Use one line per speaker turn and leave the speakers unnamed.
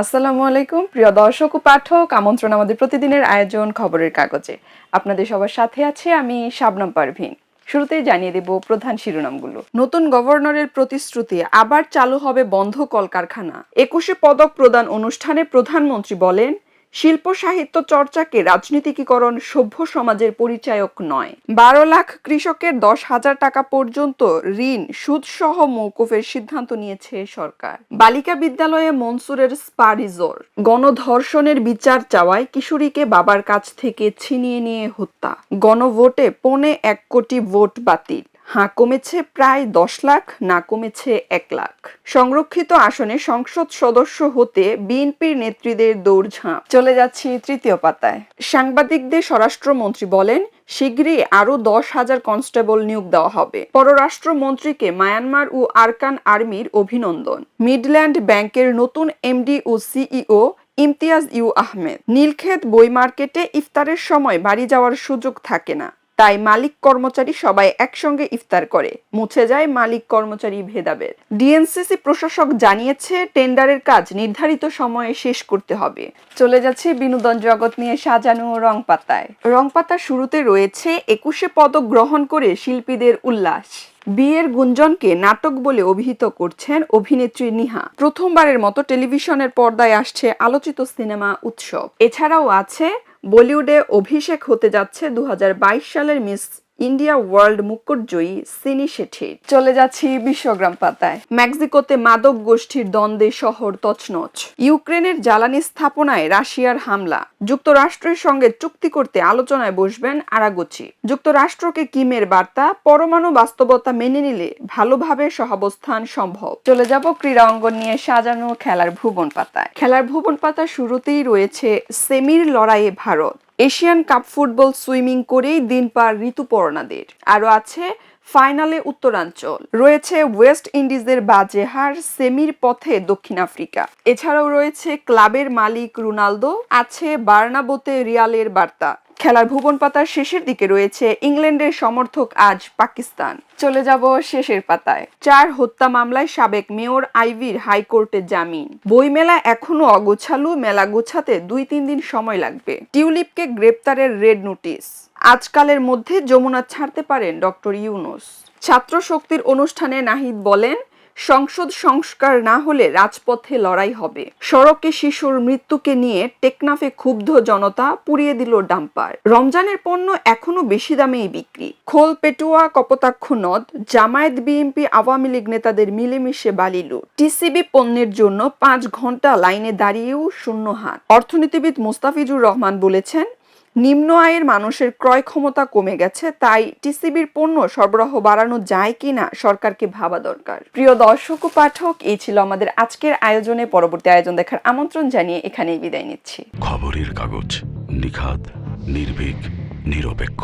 আসসালামু আলাইকুম প্রিয় দর্শক ও পাঠক, আমন্ত্রণ আমাদের প্রতিদিনের আয়োজন খবরের কাগজে। আপনাদের সবার সাথে আছে আমি শাবনাম পারভীন। শুরুতেই জানিয়ে দেব প্রধান শিরোনামগুলো। নতুন গভর্নরের প্রতিশ্রুতি, আবার চালু হবে বন্ধ কলকারখানা। 21শে পদক প্রদান অনুষ্ঠানে প্রধানমন্ত্রী বলেন, শিল্প সাহিত্য চর্চাকে রাজনীতিকীকরণ সভ্য সমাজের পরিচায়ক নয়। 12 লাখ কৃষকের 10,000 টাকা পর্যন্ত ঋণ সুদসহ মওকুফের সিদ্ধান্ত নিয়েছে সরকার। বালিকা বিদ্যালয়ে মনসুরের স্পা রিজোর্ট। গণধর্ষণের বিচার চাওয়ায় কিশোরীকে বাবার কাছ থেকে ছিনিয়ে নিয়ে হত্যা। গণভোটে 1.25 কোটি ভোট বাতিল। হ্যাঁ কমেছে প্রায় 10 লাখ, না কমেছে 1 লাখ। সংরক্ষিত আসনে সংসদ সদস্য হতে বিএনপির নেত্রীদের দৌড়ঝাঁপ। চলে যাচ্ছি তৃতীয় পাতায়। সাংবাদিকদের স্বরাষ্ট্রমন্ত্রী বলেন, শীঘ্রই আরো 10,000 কনস্টেবল নিয়োগ দেওয়া হবে। পররাষ্ট্রমন্ত্রীকে মায়ানমার ও আরাকান আর্মির অভিনন্দন। মিডল্যান্ড ব্যাংকের নতুন এমডি ও সিইও ইমতিয়াজ আহমেদ। নীলক্ষেত বই মার্কেটে ইফতারের সময় বাড়ি যাওয়ার সুযোগ থাকে না, তাই মালিক কর্মচারী সবাই একসঙ্গে ইফতার করে, মুছে যায় মালিক কর্মচারী ভেদাভেদ। ডিএনসিসি প্রশাসক জানিয়েছে, টেন্ডারের কাজ নির্ধারিত সময়ে শেষ করতে হবে। চলে যাচ্ছে বিনোদন জগৎ নিয়ে সাজানো রং পাতায়। রং পাতার শুরুতে রয়েছে 21শে পদক গ্রহণ করে শিল্পীদের উল্লাস। বিয়ের গুঞ্জনকে নাটক বলে অভিহিত করছেন অভিনেত্রী নিহা। প্রথমবারের মতো টেলিভিশনের পর্দায় আসছে আলোচিত সিনেমা উৎসব। এছাড়াও আছে বলিউডে অভিষেক হতে যাচ্ছে 2022 সালের মিস ইন্ডিয়া ওয়ার্ল্ড মুকুটজয়ী সিনি শেঠির। চলে যাচ্ছি বিশ্বগ্রাম পাতায়। মেক্সিকোতে মাদক গোষ্ঠীর দ্বন্দ্বে শহর তছনছ। ইউক্রেনের জ্বালানি স্থাপনায় রাশিয়ার হামলা। যুক্তরাষ্ট্রের সঙ্গে চুক্তি করতে আলোচনায় বসবেন আরাগোচি। যুক্তরাষ্ট্রকে কিমের বার্তা, পরমাণু বাস্তবতা মেনে নিলে ভালোভাবে সহাবস্থান সম্ভব। চলে যাব ক্রীড়া অঙ্গন নিয়ে সাজানো খেলার ভুবন পাতায়। খেলার ভুবন পাতা শুরুতেই রয়েছে সেমির লড়াইয়ে Bharat. Asian cup football swimming করেই দিন পার ঋতুপর্ণাদের। আরো আছে ফাইনালে উত্তরাঞ্চল। রয়েছে ওয়েস্ট ইন্ডিজের বাজে হার, সেমির পথে দক্ষিণ আফ্রিকা। এছাড়াও রয়েছে ক্লাবের মালিক রোনালদো, আছে বার্নাবোতে রিয়ালের বার্তা। খেলার ভুবন পাতার শেষের দিকে রয়েছে ইংল্যান্ডের সমর্থক আজ পাকিস্তান। চলে যাব শেষের পাতায়। 4 হত্যা মামলায় সাবেক মেয়র আইভীর হাইকোর্টে জামিন। বইমেলা এখনো অগোছালো, মেলা গোছাতে 2-3 দিন সময় লাগবে। টিউলিপকে গ্রেপ্তারের রেড নোটিশ। আজকালের মধ্যে যমুনা ছাড়তে পারেন ডক্টর ইউনূস। ছাত্র শক্তির অনুষ্ঠানে নাহিদ বলেন, সংসদ সংস্কার না হলে রাজপথে লড়াই হবে। সড়কে শিশুর মৃত্যুকে নিয়ে টেকনাফে ক্ষুব্ধ জনতা, পুড়িয়ে দিল ডাম্পার। রমজানের পণ্য এখনো বেশি দামেই বিক্রি। খোল পেটুয়া কপোতাক্ষ নদ। জামায়াত বিএনপি আওয়ামী লীগ নেতাদের মিলেমিশে বালি লুট। টিসিবি পণ্যের জন্য 5 ঘন্টা লাইনে দাঁড়িয়েও শূন্য হাত। অর্থনীতিবিদ মোস্তাফিজুর রহমান বলেছেন, নিম্ন আয়ের মানুষের ক্রয় ক্ষমতা কমে গেছে, তাই টিসিবির পণ্য সরবরাহ বাড়ানো যায় কিনা সরকারকে ভাবা দরকার। প্রিয় দর্শক ও পাঠক, এই ছিল আমাদের আজকের আয়োজনে। পরবর্তী আয়োজন দেখার আমন্ত্রণ জানিয়ে এখানেই বিদায় নিচ্ছি।
খবরের কাগজ, নিখাত, নির্ভীক, নিরপেক্ষ।